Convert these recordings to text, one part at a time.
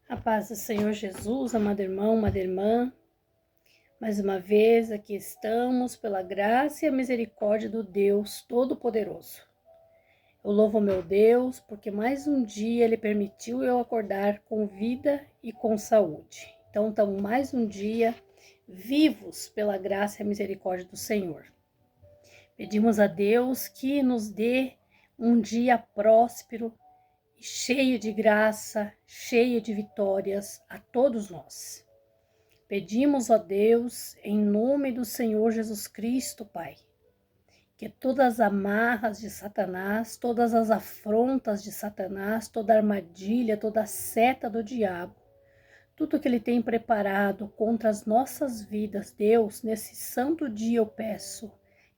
A paz do Senhor Jesus, amado irmão, amada irmã. Mais uma vez aqui estamos pela graça e a misericórdia do Deus Todo-Poderoso. Eu louvo meu Deus porque mais um dia Ele permitiu eu acordar com vida e com saúde. Então estamos mais um dia vivos pela graça e a misericórdia do Senhor. Pedimos a Deus que nos dê um dia próspero, cheio de graça, cheio de vitórias a todos nós. Pedimos a Deus, em nome do Senhor Jesus Cristo, Pai, que todas as amarras de Satanás, todas as afrontas de Satanás, toda armadilha, toda seta do diabo, tudo que ele tem preparado contra as nossas vidas, Deus, nesse santo dia eu peço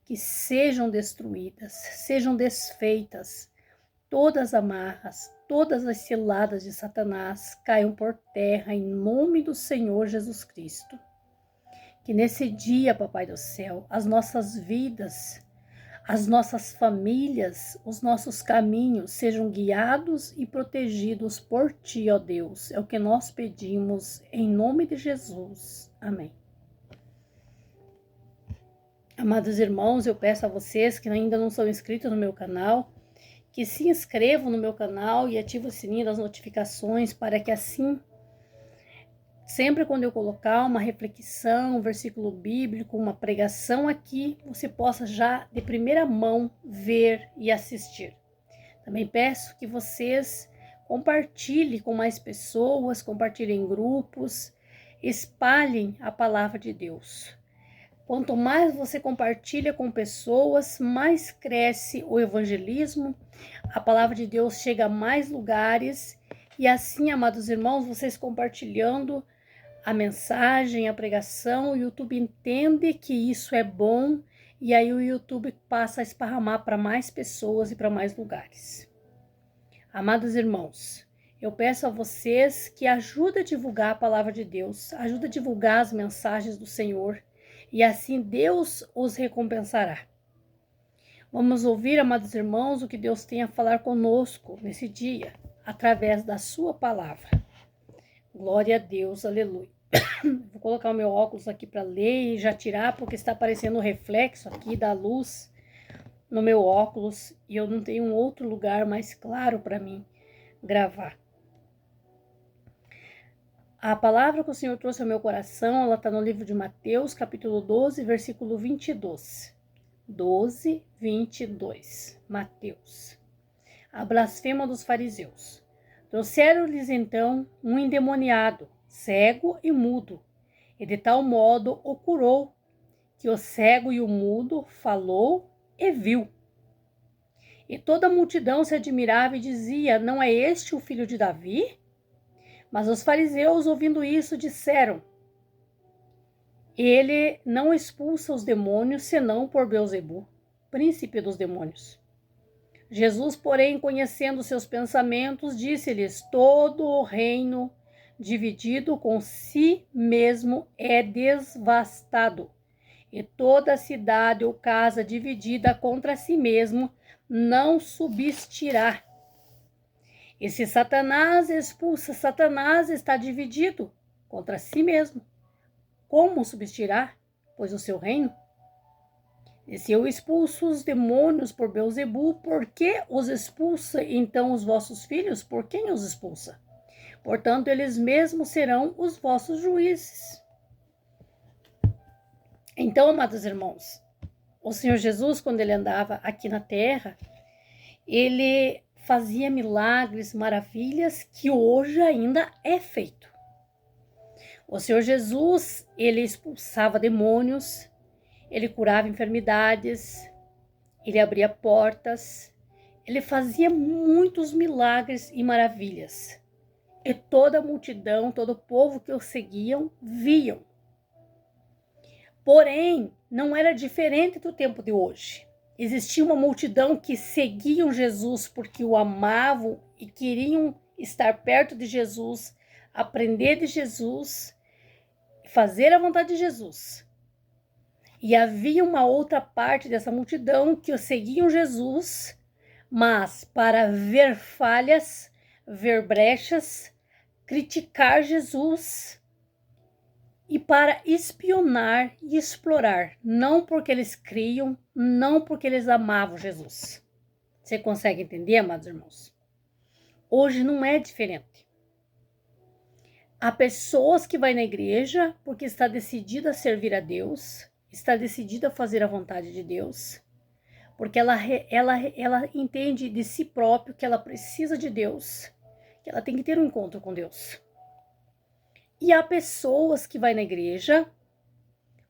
que sejam destruídas, sejam desfeitas, todas as amarras, todas as ciladas de Satanás caiam por terra em nome do Senhor Jesus Cristo. Que nesse dia, Papai do céu, as nossas vidas, as nossas famílias, os nossos caminhos sejam guiados e protegidos por Ti, ó Deus. É o que nós pedimos em nome de Jesus. Amém. Amados irmãos, eu peço a vocês que ainda não são inscritos no meu canal, que se inscrevam no meu canal e ativem o sininho das notificações para que assim, sempre quando eu colocar uma reflexão, um versículo bíblico, uma pregação aqui, você possa já de primeira mão ver e assistir. Também peço que vocês compartilhem com mais pessoas, compartilhem em grupos, espalhem a palavra de Deus. Quanto mais você compartilha com pessoas, mais cresce o evangelismo, a palavra de Deus chega a mais lugares e assim, amados irmãos, vocês compartilhando a mensagem, a pregação, o YouTube entende que isso é bom e aí o YouTube passa a esparramar para mais pessoas e para mais lugares. Amados irmãos, eu peço a vocês que ajudem a divulgar a palavra de Deus, ajudem a divulgar as mensagens do Senhor, e assim Deus os recompensará. Vamos ouvir, amados irmãos, o que Deus tem a falar conosco nesse dia, através da sua palavra. Glória a Deus, aleluia. Vou colocar o meu óculos aqui para ler e já tirar, porque está aparecendo o reflexo aqui da luz no meu óculos, e eu não tenho um outro lugar mais claro para mim gravar. A palavra que o Senhor trouxe ao meu coração, ela está no livro de Mateus, capítulo 12, versículo 22. 12, 22. Mateus. A blasfema dos fariseus. Trouxeram-lhes então um endemoniado, cego e mudo, e de tal modo o curou, que o cego e o mudo falou e viu. E toda a multidão se admirava e dizia: não é este o filho de Davi? Mas os fariseus, ouvindo isso, disseram: ele não expulsa os demônios, senão por Beelzebu, príncipe dos demônios. Jesus, porém, conhecendo seus pensamentos, disse-lhes: todo o reino dividido com si mesmo é devastado, e toda cidade ou casa dividida contra si mesmo não subsistirá. E se Satanás expulsa Satanás, está dividido contra si mesmo. Como subsistirá, pois, o seu reino? E se eu expulso os demônios por Beelzebu, por que os expulsa então os vossos filhos? Por quem os expulsa? Portanto, eles mesmos serão os vossos juízes. Então, amados irmãos, o Senhor Jesus, quando ele andava aqui na terra, ele fazia milagres, maravilhas que hoje ainda é feito. O Senhor Jesus, ele expulsava demônios, ele curava enfermidades, ele abria portas, ele fazia muitos milagres e maravilhas. E toda a multidão, todo o povo que o seguiam, viam. Porém, não era diferente do tempo de hoje. Existia uma multidão que seguiam Jesus porque o amavam e queriam estar perto de Jesus, aprender de Jesus, fazer a vontade de Jesus. E havia uma outra parte dessa multidão que seguiam Jesus, mas para ver falhas, ver brechas, criticar Jesus e para espionar e explorar, não porque eles criam, não porque eles amavam Jesus. Você consegue entender, amados irmãos? Hoje não é diferente. Há pessoas que vão na igreja porque está decidida a servir a Deus, está decidida a fazer a vontade de Deus, porque ela entende de si próprio que ela precisa de Deus, que ela tem que ter um encontro com Deus. E há pessoas que vão na igreja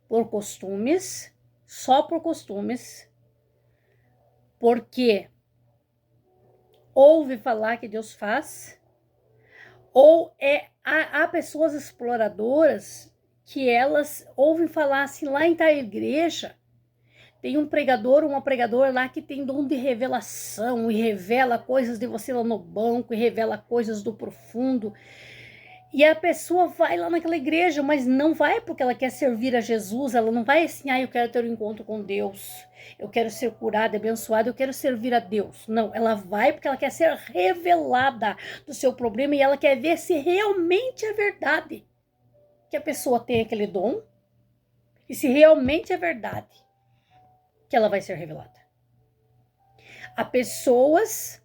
por costumes, só por costumes, porque ouve falar que Deus faz, ou há pessoas exploradoras que elas ouvem falar assim, lá em tal igreja, tem um pregador ou uma pregadora lá que tem dom de revelação e revela coisas de você lá no banco e revela coisas do profundo. E a pessoa vai lá naquela igreja, mas não vai porque ela quer servir a Jesus, ela não vai assim, eu quero ter um encontro com Deus, eu quero ser curada, abençoada, eu quero servir a Deus. Não, ela vai porque ela quer ser revelada do seu problema e ela quer ver se realmente é verdade que a pessoa tem aquele dom e se realmente é verdade que ela vai ser revelada. Há pessoas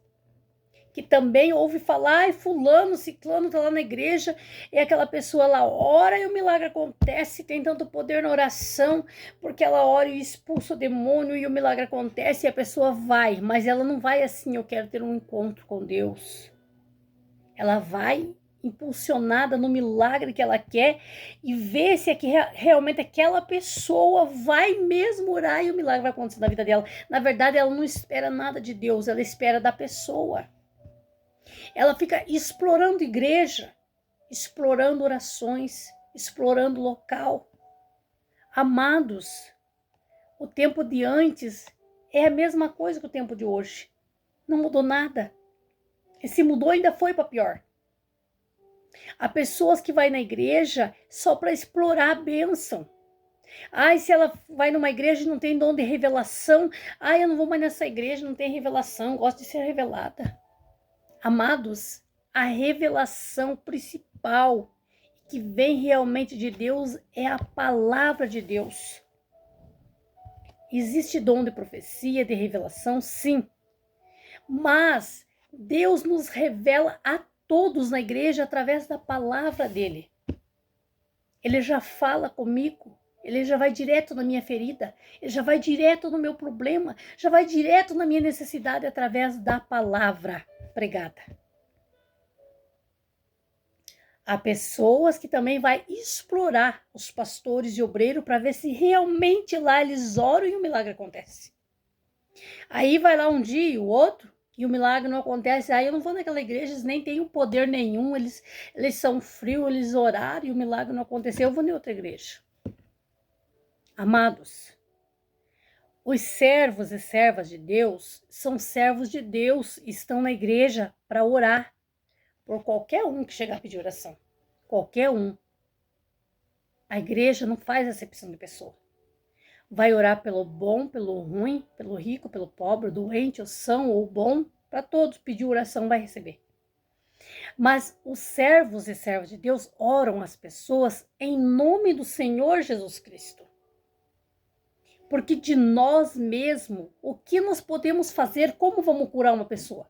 que também ouve falar, fulano, ciclano tá lá na igreja, e aquela pessoa lá ora e o milagre acontece, tem tanto poder na oração, porque ela ora e expulsa o demônio e o milagre acontece e a pessoa vai, mas ela não vai assim, eu quero ter um encontro com Deus. Ela vai impulsionada no milagre que ela quer e vê se é que realmente aquela pessoa vai mesmo orar e o milagre vai acontecer na vida dela. Na verdade, ela não espera nada de Deus, ela espera da pessoa. Ela fica explorando igreja, explorando orações, explorando local. Amados, o tempo de antes é a mesma coisa que o tempo de hoje. Não mudou nada. E se mudou, ainda foi para pior. Há pessoas que vão na igreja só para explorar a bênção. Se ela vai numa igreja e não tem dom de revelação, eu não vou mais nessa igreja, não tem revelação, gosto de ser revelada. Amados, a revelação principal que vem realmente de Deus é a palavra de Deus. Existe dom de profecia, de revelação, sim. Mas Deus nos revela a todos na igreja através da palavra dele. Ele já fala comigo, ele já vai direto na minha ferida, ele já vai direto no meu problema, já vai direto na minha necessidade através da palavra pregada. Há pessoas que também vai explorar os pastores e obreiros para ver se realmente lá eles oram e o milagre acontece. Aí vai lá um dia e o outro e o milagre não acontece. Eu não vou naquela igreja, eles nem têm poder nenhum, eles são frios, eles oraram e o milagre não aconteceu, eu vou em outra igreja. Amados, os servos e servas de Deus são servos de Deus, estão na igreja para orar por qualquer um que chegar a pedir oração. Qualquer um. A igreja não faz acepção de pessoa. Vai orar pelo bom, pelo ruim, pelo rico, pelo pobre, doente, ou são ou bom, para todos. Pedir oração vai receber. Mas os servos e servas de Deus oram as pessoas em nome do Senhor Jesus Cristo. Porque de nós mesmos, o que nós podemos fazer? Como vamos curar uma pessoa?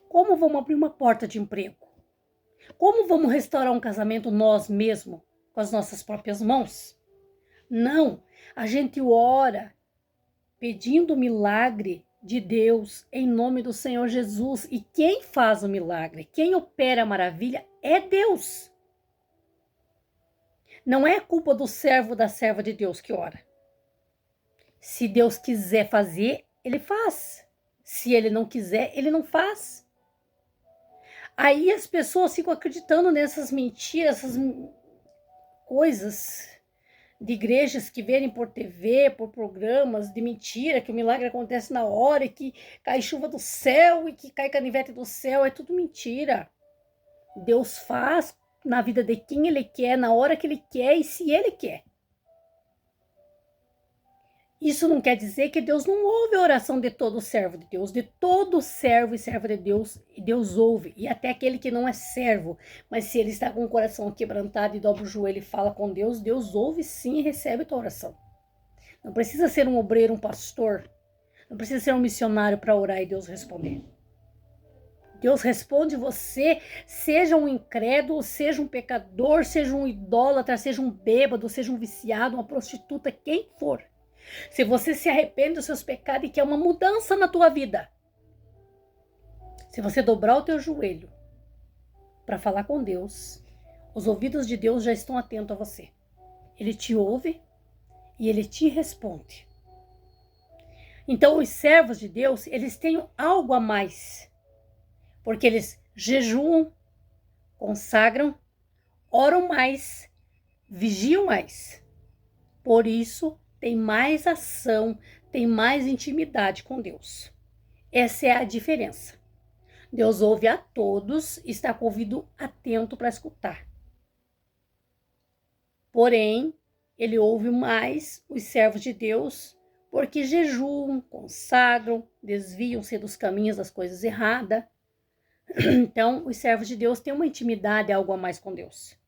Como vamos abrir uma porta de emprego? Como vamos restaurar um casamento nós mesmos, com as nossas próprias mãos? Não, a gente ora pedindo o milagre de Deus em nome do Senhor Jesus. E quem faz o milagre, quem opera a maravilha é Deus. Não é culpa do servo ou da serva de Deus que ora. Se Deus quiser fazer, ele faz. Se ele não quiser, ele não faz. Aí as pessoas ficam acreditando nessas mentiras, essas coisas de igrejas que verem por TV, por programas de mentira, que o milagre acontece na hora e que cai chuva do céu e que cai canivete do céu, é tudo mentira. Deus faz na vida de quem ele quer, na hora que ele quer e se ele quer. Isso não quer dizer que Deus não ouve a oração de todo servo de Deus, de todo servo e serva de Deus, Deus ouve, e até aquele que não é servo, mas se ele está com o coração quebrantado e dobra o joelho e fala com Deus, Deus ouve sim e recebe a tua oração. Não precisa ser um obreiro, um pastor, não precisa ser um missionário para orar e Deus responder. Deus responde você, seja um incrédulo, seja um pecador, seja um idólatra, seja um bêbado, seja um viciado, uma prostituta, quem for. Se você se arrepende dos seus pecados e quer uma mudança na tua vida, se você dobrar o teu joelho para falar com Deus, os ouvidos de Deus já estão atentos a você. Ele te ouve e ele te responde. Então, os servos de Deus, eles têm algo a mais, porque eles jejuam, consagram, oram mais, vigiam mais. Por isso, tem mais ação, tem mais intimidade com Deus. Essa é a diferença. Deus ouve a todos e está com o ouvido atento para escutar. Porém, ele ouve mais os servos de Deus porque jejuam, consagram, desviam-se dos caminhos das coisas erradas. Então, os servos de Deus têm uma intimidade, algo a mais com Deus.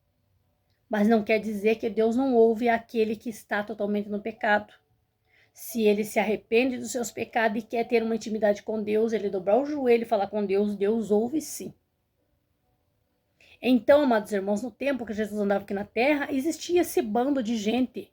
Mas não quer dizer que Deus não ouve aquele que está totalmente no pecado. Se ele se arrepende dos seus pecados e quer ter uma intimidade com Deus, ele dobrar o joelho e falar com Deus, Deus ouve sim. Então, amados irmãos, no tempo que Jesus andava aqui na terra, existia esse bando de gente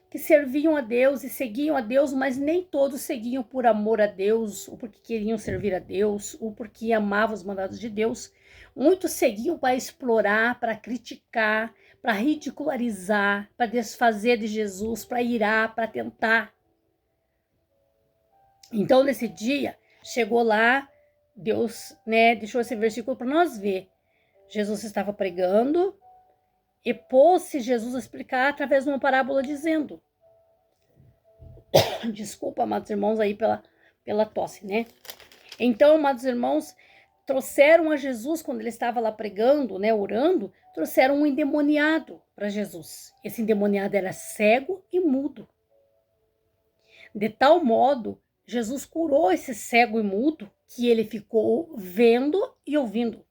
que serviam a Deus e seguiam a Deus, mas nem todos seguiam por amor a Deus, ou porque queriam servir a Deus, ou porque amavam os mandados de Deus. Muitos seguiam para explorar, para criticar, para ridicularizar, para desfazer de Jesus, para irar, para tentar. Então, nesse dia, chegou lá, Deus, deixou esse versículo para nós ver. Jesus estava pregando e pôs-se Jesus a explicar através de uma parábola dizendo, desculpa, amados irmãos, aí pela tosse, né? Então, amados irmãos, trouxeram a Jesus, quando ele estava lá pregando, orando, trouxeram um endemoniado para Jesus. Esse endemoniado era cego e mudo. De tal modo, Jesus curou esse cego e mudo que ele ficou vendo e ouvindo.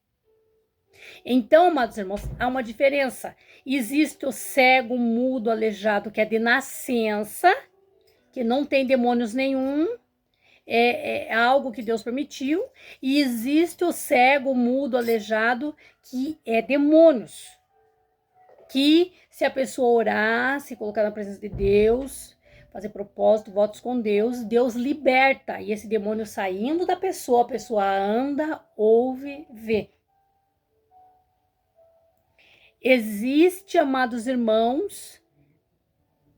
Então, amados irmãos, há uma diferença. Existe o cego, mudo, aleijado, que é de nascença, que não tem demônios nenhum, é algo que Deus permitiu. E existe o cego, mudo, aleijado, que é demônios. Que se a pessoa orar, se colocar na presença de Deus, fazer propósito, votos com Deus, Deus liberta. E esse demônio saindo da pessoa, a pessoa anda, ouve, vê. Existe, amados irmãos,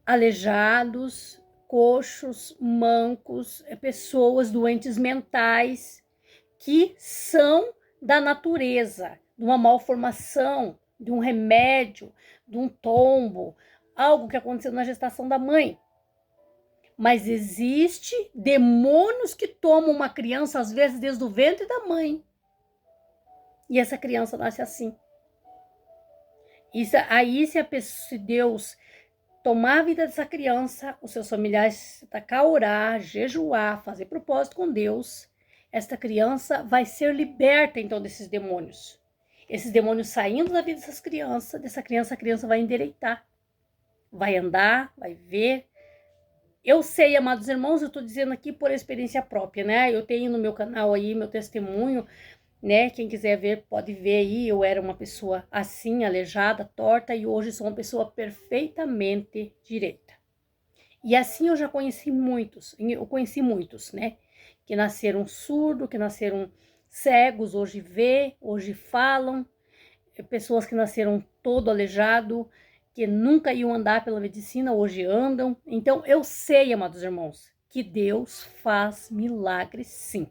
aleijados, coxos, mancos, pessoas doentes mentais que são da natureza, de uma malformação, de um remédio, de um tombo, algo que aconteceu na gestação da mãe. Mas existe demônios que tomam uma criança, às vezes, desde o ventre da mãe. E essa criança nasce assim. Aí, se Deus tomar a vida dessa criança, os seus familiares tacar, orar, jejuar, fazer propósito com Deus, esta criança vai ser liberta, então, desses demônios. Esses demônios saindo da vida dessa criança, a criança vai endireitar, vai andar, vai ver. Eu sei, amados irmãos, eu estou dizendo aqui por experiência própria, né? Eu tenho no meu canal aí, meu testemunho, quem quiser ver, pode ver aí. Eu era uma pessoa assim, aleijada, torta, e hoje sou uma pessoa perfeitamente direita. E assim eu conheci muitos, que nasceram surdos, que nasceram cegos, hoje vê, hoje falam, pessoas que nasceram todo aleijado, que nunca iam andar pela medicina, hoje andam. Então eu sei, amados irmãos, que Deus faz milagres sim.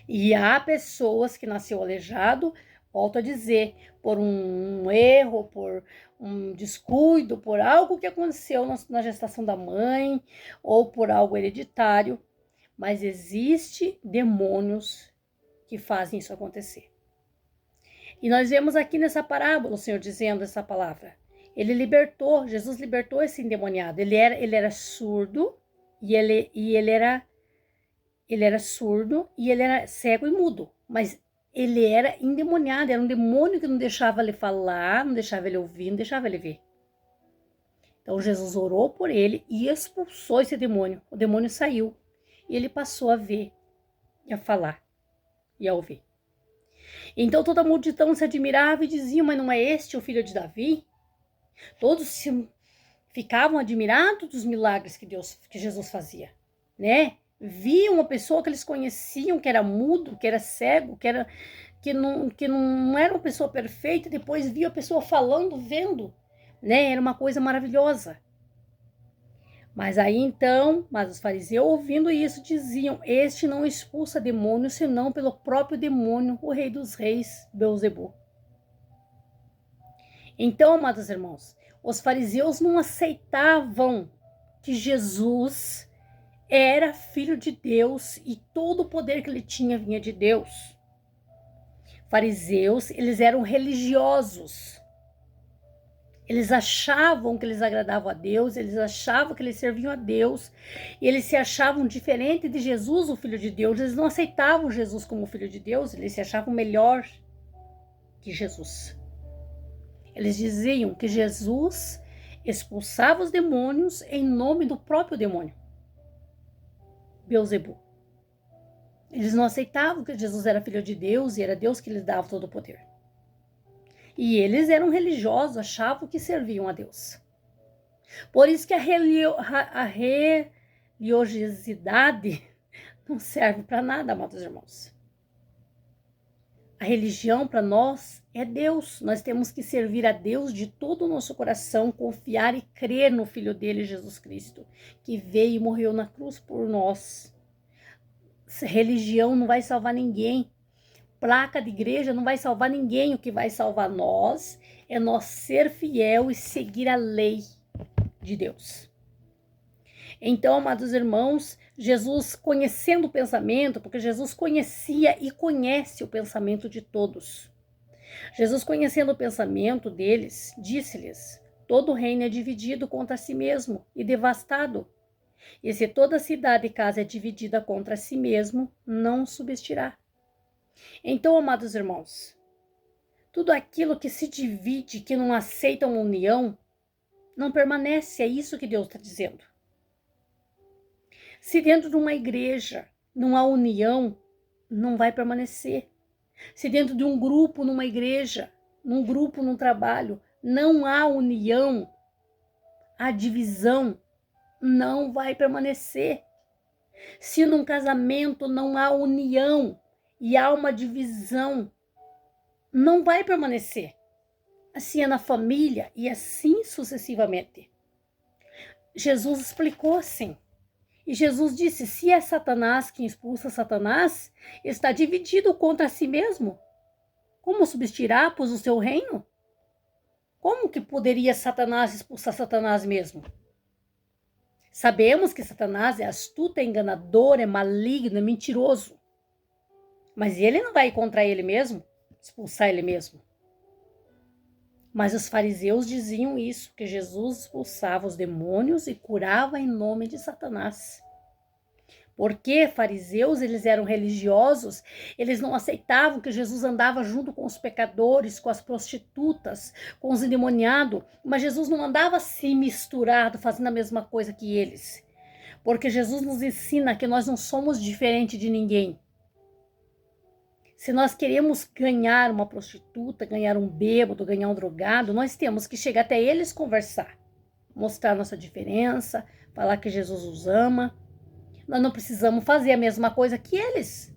E há pessoas que nasceu aleijado, volto a dizer, por um erro, por um descuido, por algo que aconteceu na gestação da mãe, ou por algo hereditário, mas existe demônios que fazem isso acontecer. E nós vemos aqui nessa parábola o Senhor dizendo essa palavra. Jesus libertou esse endemoniado. Ele era surdo e ele era surdo e ele era cego e mudo, mas ele era endemoniado, era um demônio que não deixava ele falar, não deixava ele ouvir, não deixava ele ver. Então Jesus orou por ele e expulsou esse demônio. O demônio saiu e ele passou a ver, e a falar e a ouvir. Então toda a multidão se admirava e dizia: mas não é este o filho de Davi? Todos ficavam admirados dos milagres que Jesus fazia, né? Viam uma pessoa que eles conheciam, que era mudo, que era cego, que não era uma pessoa perfeita, depois via a pessoa falando, vendo, né? Era uma coisa maravilhosa. Mas aí então, os fariseus, ouvindo isso, diziam: este não expulsa demônio, senão pelo próprio demônio, o rei dos reis, Beelzebul. Então, amados irmãos, os fariseus não aceitavam que Jesus era filho de Deus e todo o poder que ele tinha vinha de Deus. Fariseus, eles eram religiosos. Eles achavam que eles agradavam a Deus, eles achavam que eles serviam a Deus, e eles se achavam diferente de Jesus, o Filho de Deus. Eles não aceitavam Jesus como Filho de Deus, eles se achavam melhor que Jesus. Eles diziam que Jesus expulsava os demônios em nome do próprio demônio, Beelzebul. Eles não aceitavam que Jesus era Filho de Deus e era Deus que lhes dava todo o poder. E eles eram religiosos, achavam que serviam a Deus. Por isso que a religiosidade não serve para nada, amados irmãos. A religião para nós é Deus. Nós temos que servir a Deus de todo o nosso coração, confiar e crer no Filho dele, Jesus Cristo, que veio e morreu na cruz por nós. Religião não vai salvar ninguém. Placa de igreja não vai salvar ninguém. O que vai salvar nós é nós ser fiel e seguir a lei de Deus. Então, amados irmãos, Jesus, conhecendo o pensamento, porque Jesus conhecia e conhece o pensamento de todos. Jesus, conhecendo o pensamento deles, disse-lhes: todo reino é dividido contra si mesmo e devastado. E se toda cidade e casa é dividida contra si mesmo, não subsistirá. Então, amados irmãos, tudo aquilo que se divide, que não aceita uma união, não permanece. É isso que Deus está dizendo. Se dentro de uma igreja não há união, não vai permanecer. Se dentro de um grupo, numa igreja, num grupo, num trabalho, não há união, há divisão, não vai permanecer. Se num casamento não há união e há uma divisão, não vai permanecer. Assim é na família e assim sucessivamente. Jesus explicou assim. E Jesus disse: se é Satanás quem expulsa Satanás, está dividido contra si mesmo. Como subsistirá, pois, o seu reino? Como que poderia Satanás expulsar Satanás mesmo? Sabemos que Satanás é astuto, é enganador, é maligno, é mentiroso. Mas ele não vai ir contra ele mesmo, expulsar ele mesmo. Mas os fariseus diziam isso, que Jesus expulsava os demônios e curava em nome de Satanás. Porque fariseus, eles eram religiosos, eles não aceitavam que Jesus andava junto com os pecadores, com as prostitutas, com os endemoniados, mas Jesus não andava assim misturado, fazendo a mesma coisa que eles. Porque Jesus nos ensina que nós não somos diferentes de ninguém. Se nós queremos ganhar uma prostituta, ganhar um bêbado, ganhar um drogado, nós temos que chegar até eles conversar, mostrar nossa diferença, falar que Jesus os ama. Nós não precisamos fazer a mesma coisa que eles.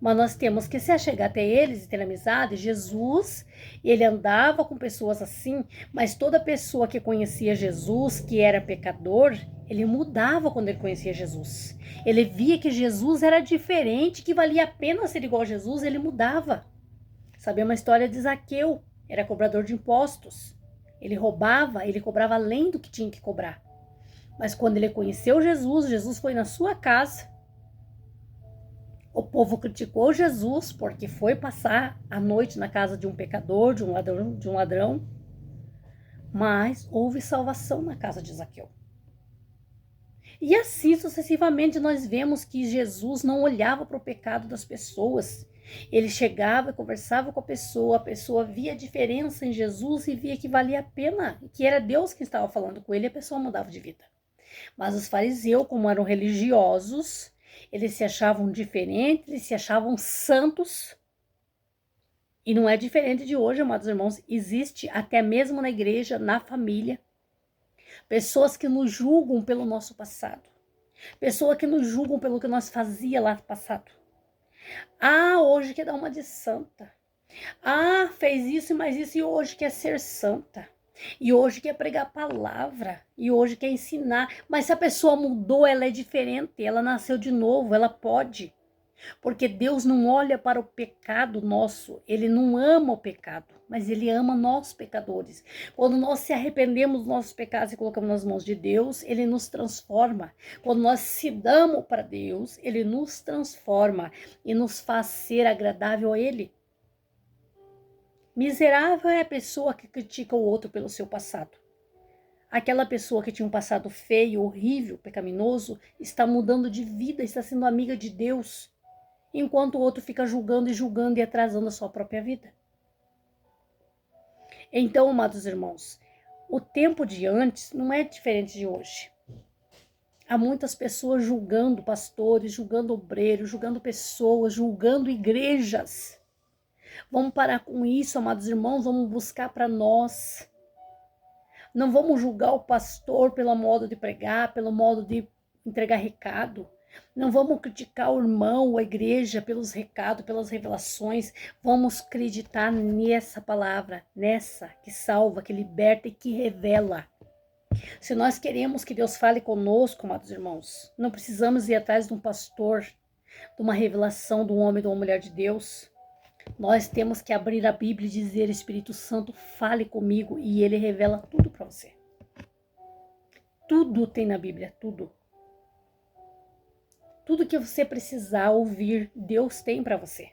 Mas nós temos que se chegar até eles e ter amizade. Jesus, ele andava com pessoas assim, mas toda pessoa que conhecia Jesus, que era pecador, ele mudava quando ele conhecia Jesus. Ele via que Jesus era diferente, que valia a pena ser igual a Jesus, ele mudava. Sabemos a história de Zaqueu, era cobrador de impostos. Ele roubava, ele cobrava além do que tinha que cobrar. Mas quando ele conheceu Jesus, Jesus foi na sua casa. O povo criticou Jesus porque foi passar a noite na casa de um pecador, de um ladrão. Mas houve salvação na casa de Zaqueu. E assim sucessivamente nós vemos que Jesus não olhava para o pecado das pessoas. Ele chegava e conversava com a pessoa via a diferença em Jesus e via que valia a pena, que era Deus que estava falando com ele e a pessoa mudava de vida. Mas os fariseus, como eram religiosos, eles se achavam diferentes, eles se achavam santos. E não é diferente de hoje, amados irmãos. Existe até mesmo na igreja, na família, pessoas que nos julgam pelo nosso passado. Pessoas que nos julgam pelo que nós fazia lá no passado. Ah, hoje quer dar uma de santa. Ah, fez isso e mais isso e hoje quer ser santa. E hoje quer pregar a palavra. E hoje quer ensinar. Mas se a pessoa mudou, ela é diferente. Ela nasceu de novo, ela pode. Porque Deus não olha para o pecado nosso, Ele não ama o pecado, mas Ele ama nós pecadores. Quando nós se arrependemos dos nossos pecados e colocamos nas mãos de Deus, Ele nos transforma. Quando nós se damos para Deus, Ele nos transforma e nos faz ser agradável a Ele. Miserável é a pessoa que critica o outro pelo seu passado. Aquela pessoa que tinha um passado feio, horrível, pecaminoso, está mudando de vida, está sendo amiga de Deus, enquanto o outro fica julgando e atrasando a sua própria vida. Então, amados irmãos, o tempo de antes não é diferente de hoje. Há muitas pessoas julgando pastores, julgando obreiros, julgando pessoas, julgando igrejas. Vamos parar com isso, amados irmãos, vamos buscar para nós. Não vamos julgar o pastor pelo modo de pregar, pelo modo de entregar recado. Não vamos criticar o irmão ou a igreja pelos recados, pelas revelações. Vamos acreditar nessa palavra, nessa que salva, que liberta e que revela. Se nós queremos que Deus fale conosco, amados irmãos, não precisamos ir atrás de um pastor, de uma revelação de um homem, de uma mulher de Deus. Nós temos que abrir a Bíblia e dizer: Espírito Santo, fale comigo, e Ele revela tudo para você. Tudo tem na Bíblia, tudo. Tudo que você precisar ouvir, Deus tem para você.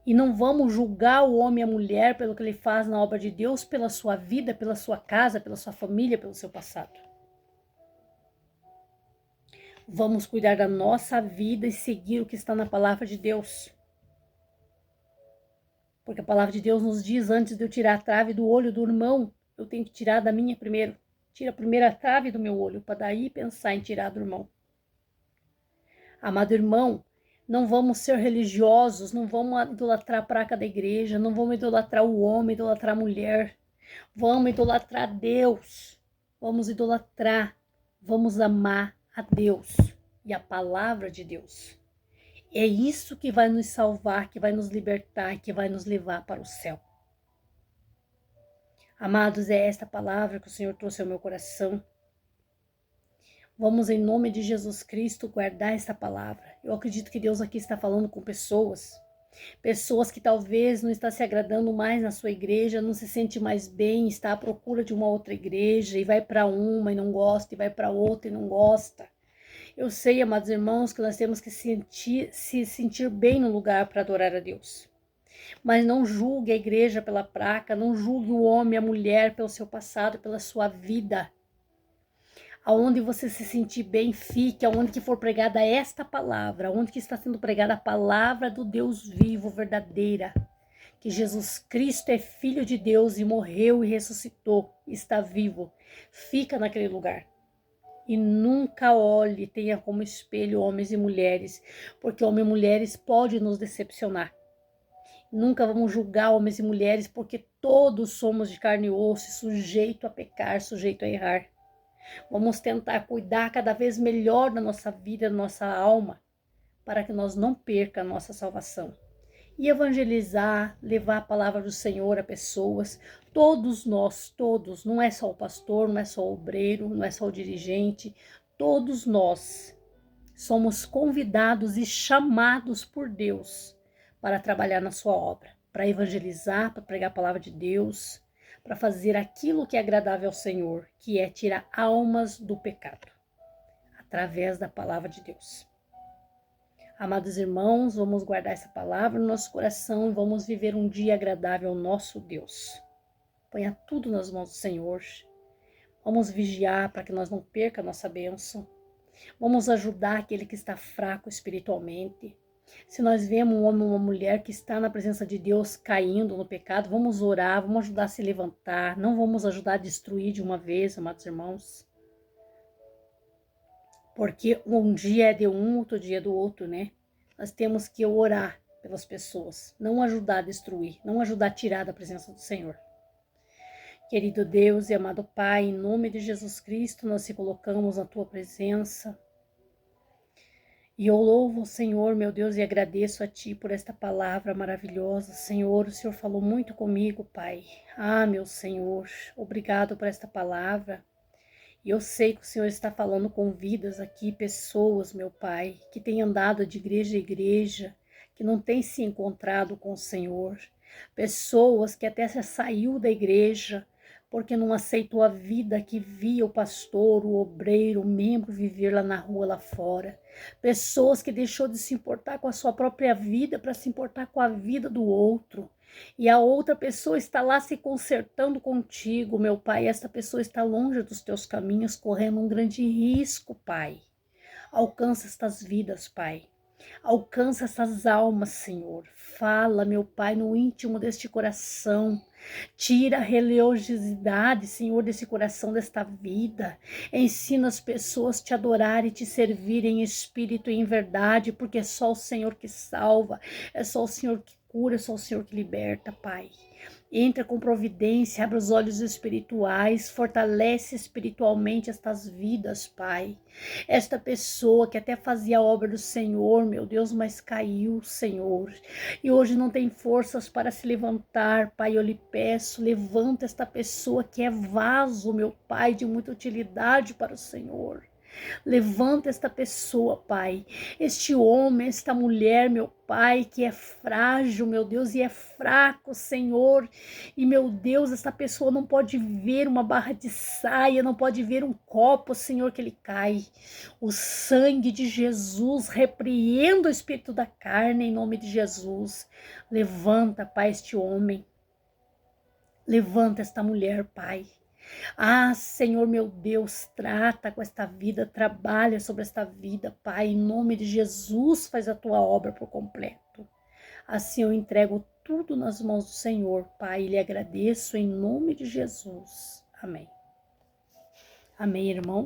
E não vamos julgar o homem e a mulher pelo que ele faz na obra de Deus, pela sua vida, pela sua casa, pela sua família, pelo seu passado. Vamos cuidar da nossa vida e seguir o que está na palavra de Deus. Porque a palavra de Deus nos diz: antes de eu tirar a trave do olho do irmão, eu tenho que tirar da minha primeiro. Tira a primeira trave do meu olho, para daí pensar em tirar do irmão. Amado irmão, não vamos ser religiosos, não vamos idolatrar a placa da igreja, não vamos idolatrar o homem, idolatrar a mulher. Vamos idolatrar Deus. Vamos idolatrar, vamos amar a Deus e a palavra de Deus. É isso que vai nos salvar, que vai nos libertar, que vai nos levar para o céu. Amados, é esta palavra que o Senhor trouxe ao meu coração. Vamos, em nome de Jesus Cristo, guardar essa palavra. Eu acredito que Deus aqui está falando com pessoas que talvez não está se agradando mais na sua igreja, não se sente mais bem, está à procura de uma outra igreja e vai para uma e não gosta, e vai para outra e não gosta. Eu sei, amados irmãos, que nós temos que se sentir bem no lugar para adorar a Deus. Mas não julgue a igreja pela placa, não julgue o homem e a mulher pelo seu passado, pela sua vida. Aonde você se sentir bem, fique. Aonde que for pregada esta palavra, aonde que está sendo pregada a palavra do Deus vivo, verdadeira. Que Jesus Cristo é Filho de Deus e morreu e ressuscitou, está vivo. Fica naquele lugar. E nunca olhe, tenha como espelho homens e mulheres, porque homens e mulheres podem nos decepcionar. Nunca vamos julgar homens e mulheres, porque todos somos de carne e osso, sujeito a pecar, sujeito a errar. Vamos tentar cuidar cada vez melhor da nossa vida, da nossa alma, para que nós não perca a nossa salvação. E evangelizar, levar a palavra do Senhor a pessoas, todos nós, todos, não é só o pastor, não é só o obreiro, não é só o dirigente, todos nós somos convidados e chamados por Deus para trabalhar na sua obra, para evangelizar, para pregar a palavra de Deus, para fazer aquilo que é agradável ao Senhor, que é tirar almas do pecado, através da palavra de Deus. Amados irmãos, vamos guardar essa palavra no nosso coração e vamos viver um dia agradável ao nosso Deus. Ponha tudo nas mãos do Senhor. Vamos vigiar para que nós não perca a nossa bênção. Vamos ajudar aquele que está fraco espiritualmente. Se nós vemos um homem ou uma mulher que está na presença de Deus caindo no pecado, vamos orar, vamos ajudar a se levantar. Não vamos ajudar a destruir de uma vez, amados irmãos. Porque um dia é de um, outro dia é do outro, né? Nós temos que orar pelas pessoas, não ajudar a destruir, não ajudar a tirar da presença do Senhor. Querido Deus e amado Pai, em nome de Jesus Cristo, nós se colocamos na Tua presença. E eu louvo o Senhor, meu Deus, e agradeço a Ti por esta palavra maravilhosa. Senhor, o Senhor falou muito comigo, Pai. Ah, meu Senhor, obrigado por esta palavra. E eu sei que o Senhor está falando com vidas aqui, pessoas, meu Pai, que têm andado de igreja em igreja, que não têm se encontrado com o Senhor. Pessoas que até já saiu da igreja, porque não aceitou a vida que via o pastor, o obreiro, o membro viver lá na rua, lá fora. Pessoas que deixou de se importar com a sua própria vida para se importar com a vida do outro. E a outra pessoa está lá se consertando contigo, meu Pai. Esta pessoa está longe dos teus caminhos, correndo um grande risco, Pai. Alcança estas vidas, Pai. Alcança essas almas, Senhor. Fala, meu Pai, no íntimo deste coração. Tira a religiosidade, Senhor, desse coração, desta vida. Ensina as pessoas a te adorar e te servir em espírito e em verdade, porque é só o Senhor que salva, é só o Senhor que cura, é só o Senhor que liberta, Pai. Entra com providência, abre os olhos espirituais, fortalece espiritualmente estas vidas, Pai. Esta pessoa que até fazia a obra do Senhor, meu Deus, mas caiu, Senhor. E hoje não tem forças para se levantar, Pai. Eu lhe peço, levanta esta pessoa que é vaso, meu Pai, de muita utilidade para o Senhor. Levanta esta pessoa, Pai, este homem, esta mulher, meu Pai, que é frágil, meu Deus, e é fraco, Senhor. E, meu Deus, esta pessoa não pode ver uma barra de saia, não pode ver um copo, Senhor, que ele cai. O sangue de Jesus repreenda o espírito da carne, em nome de Jesus. Levanta, Pai, este homem. Levanta esta mulher, Pai. Ah, Senhor, meu Deus, trata com esta vida, trabalha sobre esta vida, Pai, em nome de Jesus, faz a tua obra por completo. Assim eu entrego tudo nas mãos do Senhor, Pai, e lhe agradeço em nome de Jesus. Amém. Amém, irmão.